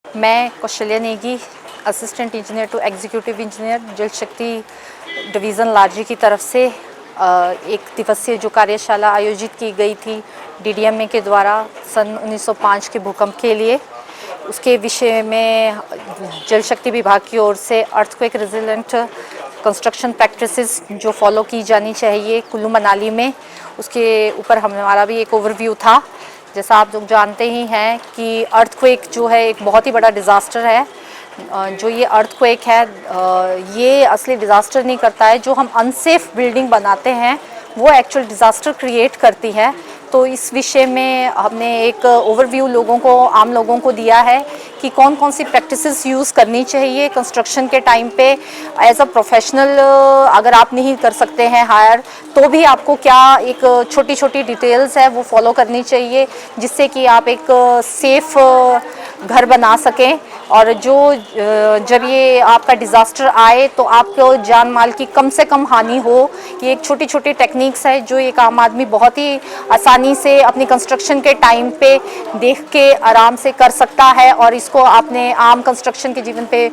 मैं Kaushalya Negi, assistant engineer to executive engineer, Jal Shakti division लाजी की तरफ से एक दिवसीय जो कार्यशाला आयोजित की गई थी डीडीएमए के द्वारा सन 1905 के भूकंप के लिए, उसके विषय में जल शक्ति विभाग की ओर से अर्थक्वेक रेजिलेंट कंस्ट्रक्शन प्रैक्टिसेस जो फॉलो की जानी चाहिए कुल्लू मनाली में, उसके ऊपर हमारा भी एक ओवरव्यू था। जैसा आप लोग जानते ही हैं कि अर्थक्वेक जो है एक बहुत ही बड़ा डिज़ास्टर है। जो ये अर्थक्वेक है ये असली डिज़ास्टर नहीं करता है, जो हम अनसेफ बिल्डिंग बनाते हैं वो एक्चुअल डिज़ास्टर क्रिएट करती है। तो इस विषय में हमने एक ओवरव्यू आम लोगों को दिया है कि कौन कौन सी प्रैक्टिसेस यूज़ करनी चाहिए कंस्ट्रक्शन के टाइम पे। एज अ प्रोफेशनल अगर आप नहीं कर सकते हैं हायर, तो भी आपको क्या एक छोटी छोटी डिटेल्स है वो फॉलो करनी चाहिए, जिससे कि आप एक सेफ घर बना सकें। और जब ये आपका डिज़ास्टर आए तो आपको जान माल की कम से कम हानि हो। ये एक छोटी छोटी टेक्निक्स है जो एक आम आदमी बहुत ही आसानी से अपनी कंस्ट्रक्शन के टाइम पे देख के आराम से कर सकता है और इसको अपने आम कंस्ट्रक्शन के जीवन पे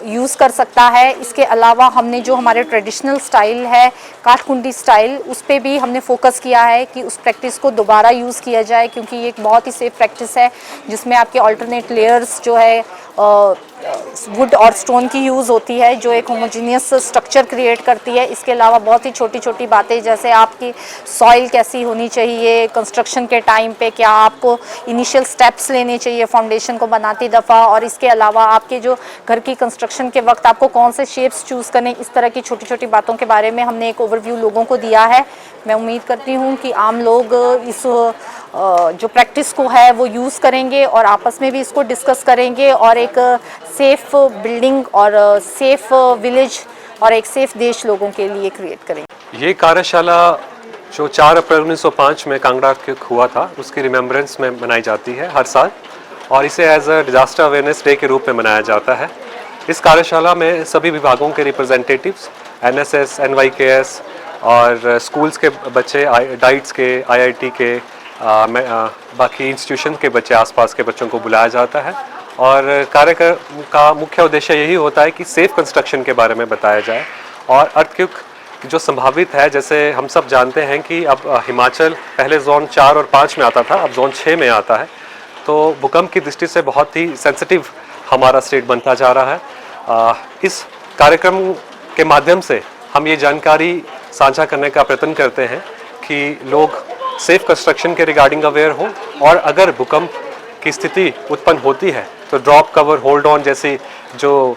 यूज़ कर सकता है। इसके अलावा हमने जो हमारे ट्रेडिशनल स्टाइल है काठकुंडी स्टाइल, उस पर भी हमने फोकस किया है कि उस प्रैक्टिस को दोबारा यूज़ किया जाए, क्योंकि ये एक बहुत ही सेफ प्रैक्टिस है जिसमें आपके अल्टरनेट लेयर्स जो है वुड और स्टोन की यूज़ होती है, जो एक होमोजीनियस स्ट्रक्चर क्रिएट करती है। इसके अलावा बहुत ही छोटी छोटी बातें, जैसे आपकी सॉइल कैसी होनी चाहिए कंस्ट्रक्शन के टाइम पे, क्या आपको इनिशियल स्टेप्स लेने चाहिए फाउंडेशन को बनाती दफ़ा, और इसके अलावा आपके जो घर की कंस्ट्रक्शन के वक्त आपको कौन से शेप्स चूज़ करने, इस तरह की छोटी छोटी बातों के बारे में हमने एक ओवरव्यू लोगों को दिया है। मैं उम्मीद करती हूँ कि आम लोग इस जो प्रैक्टिस को है वो यूज़ करेंगे और आपस में भी इसको डिस्कस करेंगे और एक सेफ़ बिल्डिंग और सेफ़ विलेज और एक सेफ़ देश लोगों के लिए क्रिएट करेंगे। ये कार्यशाला जो 4 अप्रैल 1905 में कांगड़ा के हुआ था, उसकी रिमेम्बरेंस में मनाई जाती है हर साल, और इसे as a disaster awareness day के रूप में मनाया जाता है। इस कार्यशाला में सभी विभागों के रिप्रेजेंटेटिव्स, NSS, NYKS और स्कूल्स के बच्चे, डाइट्स के, IIT के, बाकी इंस्टीट्यूशन के बच्चे, आसपास के बच्चों को बुलाया जाता है। और कार्यक्रम का मुख्य उद्देश्य यही होता है कि सेफ कंस्ट्रक्शन के बारे में बताया जाए और अर्थक्वेक जो संभावित है, जैसे हम सब जानते हैं कि अब हिमाचल पहले जोन 4 और 5 में आता था, अब जोन 6 में आता है। तो भूकंप की दृष्टि से बहुत ही सेंसिटिव हमारा स्टेट बनता जा रहा है। इस कार्यक्रम के माध्यम से हम ये जानकारी साझा करने का प्रयत्न करते हैं कि लोग सेफ कंस्ट्रक्शन के रिगार्डिंग अवेयर हो, और अगर भूकंप की स्थिति उत्पन्न होती है तो ड्रॉप, कवर, होल्ड ऑन जैसी जो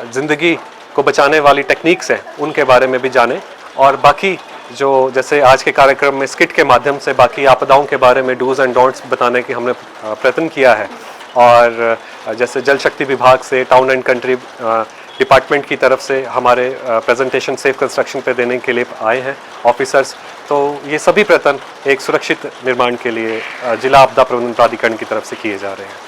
ज़िंदगी को बचाने वाली टेक्निक्स हैं उनके बारे में भी जानें, और बाकी जो जैसे आज के कार्यक्रम में स्किट के माध्यम से बाकी आपदाओं के बारे में डूज एंड डोंट्स बताने की हमने प्रयत्न किया है। और जैसे जल शक्ति विभाग से, टाउन एंड कंट्री डिपार्टमेंट की तरफ से हमारे प्रेजेंटेशन सेफ कंस्ट्रक्शन पे देने के लिए आए हैं ऑफिसर्स। तो ये सभी प्रयत्न एक सुरक्षित निर्माण के लिए जिला आपदा प्रबंधन प्राधिकरण की तरफ से किए जा रहे हैं।